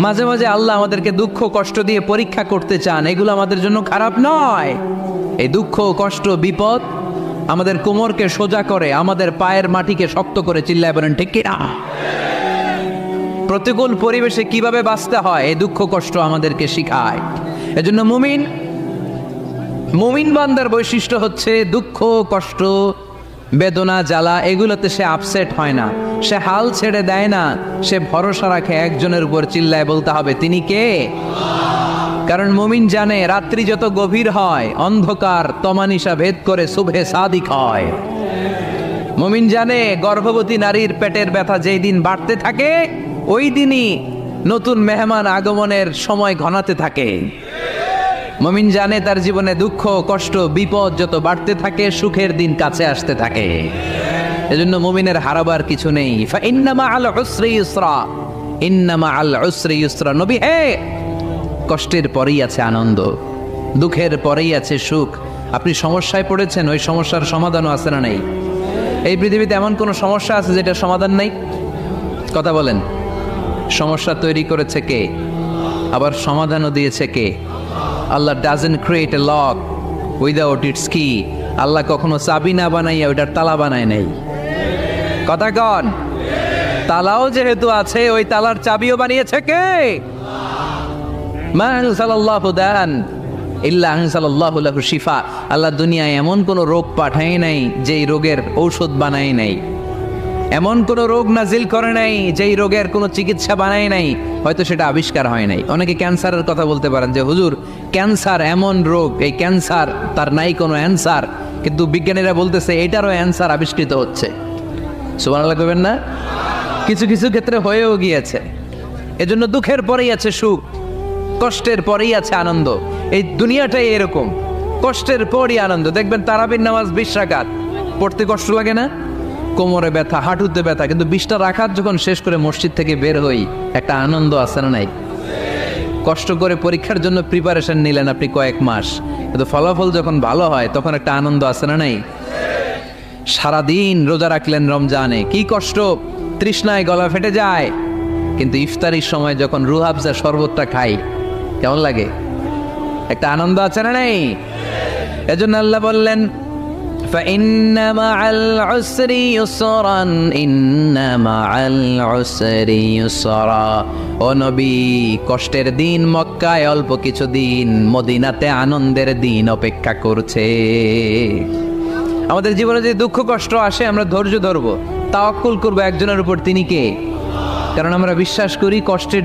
মাঝে মাঝে আল্লাহ আমাদেরকে দুঃখ কষ্ট দিয়ে পরীক্ষা করতে চান, এগুলো আমাদের জন্য খারাপ নয়। এই দুঃখ কষ্ট বিপদ আমাদের কোমরকে সোজা করে, আমাদের পায়ের মাটিকে শক্ত করে, চিল্লায় বলেন ঠিক কিনা? প্রতিকূল পরিবেশে কিভাবে বাঁচতে হয় এই দুঃখ কষ্ট আমাদেরকে শিখায়। এজন্য মুমিন বান্দার বৈশিষ্ট্য হচ্ছে দুঃখ কষ্ট বেদনা জ্বালা এগুলোতে সে আপসেট হয় না, সে হাল ছেড়ে দেয় না, সে ভরসা রাখে একজনের উপর, চিল্লায় বলতে হবে তিনি কে? কারণ মুমিন জানে রাত্রি যত গভীর হয় অন্ধকার তমানিসা ভেদ করে সুবহে সাদিক হয়। মুমিন জানে গর্ভবতী নারীর পেটের ব্যথা যেই দিন বাড়তে থাকে ওই দিনই নতুন মেহমান আগমনের সময় ঘনাতে থাকে। মুমিন জানে তার জীবনে দুঃখ কষ্ট বিপদ যত বাড়তে থাকে সুখের দিন কাছে আসতে থাকে। এজন্য মুমিনের হারাবার কিছু নেই। ইন্না মাআল উসরি ইউসরা, ইন্না মাআল উসরি ইউসরা। নবী হে, কষ্টের পরেই আছে আনন্দ, দুঃখের পরেই আছে সুখ। আপনি সমস্যায় পড়েছেন, ওই সমস্যার সমাধানও আছে না নাই? এই পৃথিবীতে এমন কোন সমস্যা আছে যেটা সমাধান নাই? কথা বলেন। সমস্যা তৈরি করেছে কে? আবার সমাধানও দিয়েছে কে? আল্লাহ doesn't create a lock without its key. আল্লাহ কখনো চাবি না বানাইয়া ওইটার তালা বানায় নাই। কথা কন। তালাও যেহেতু আছে ওই তালার চাবিও বানিয়েছে কে? মা আনজালাল্লাহু দান ইল্লা আনজালাল্লাহু লাহু শিফা। আল্লাহ দুনিয়ায় এমন কোন রোগ পাঠায় নাই যেই রোগের ঔষধ বানায় নাই, এমন কোন রোগ নাজিল করে নাই যেই রোগের কোনো চিকিৎসা বানায় নাই, হয়তো সেটা আবিষ্কার হয় নাই। অনেকে ক্যান্সারের কথা বলতে পারেন যে হুজুর ক্যান্সার এমন রোগ, এই ক্যান্সার তার নাই কোনো অ্যান্সার, কিন্তু বিজ্ঞানীরা বলতেছে এটারও অ্যান্সার আবিষ্কৃত হচ্ছে। সুবহানাল্লাহ কইবেন না? কিছু কিছু ক্ষেত্রে হয়েও গিয়েছে। এজন্য দুঃখের পরেই আছে সুখ, কষ্টের পরেই আছে আনন্দ। এই দুনিয়াটাই এরকম, কষ্টের পরই আনন্দ। দেখবেন তারাবির নামাজ 20 রাকাত পড়তে কষ্ট লাগে না? কোমরে ব্যথা, হাঁটুতে ব্যথা, কিন্তু 20টা রাকাত যখন শেষ করে মসজিদ থেকে বের হই একটা আনন্দ আছে না নাই? কষ্ট করে পরীক্ষার জন্য প্রিপারেশন নিলেন আপনি কয়েক মাস, কিন্তু ফলাফল যখন ভালো হয় তখন একটা আনন্দ আছে না নাই? সারাদিন রোজা রাখলেন রমজানে, কি কষ্ট, তৃষ্ণায় গলা ফেটে যায়, কিন্তু ইফতারির সময় যখন রুহ আফজা শরবতটা খাই কেমন লাগে? একটা আনন্দ আছে না নাই? এজন্য আল্লাহ বললেন فإن مع العسر يسرا إن مع العسر يسرا। ও নবী, কষ্টের দিন মক্কায় অল্প কিছু দিন, মদিনাতে আনন্দের দিন অপেক্ষা করছে। আমাদের জীবনে যে দুঃখ কষ্ট আসে আমরা ধৈর্য ধরবো, তাওয়াক্কুল করবো একজনের উপর, তিনি কে? কারণ আমরা বিশ্বাস করি কষ্টের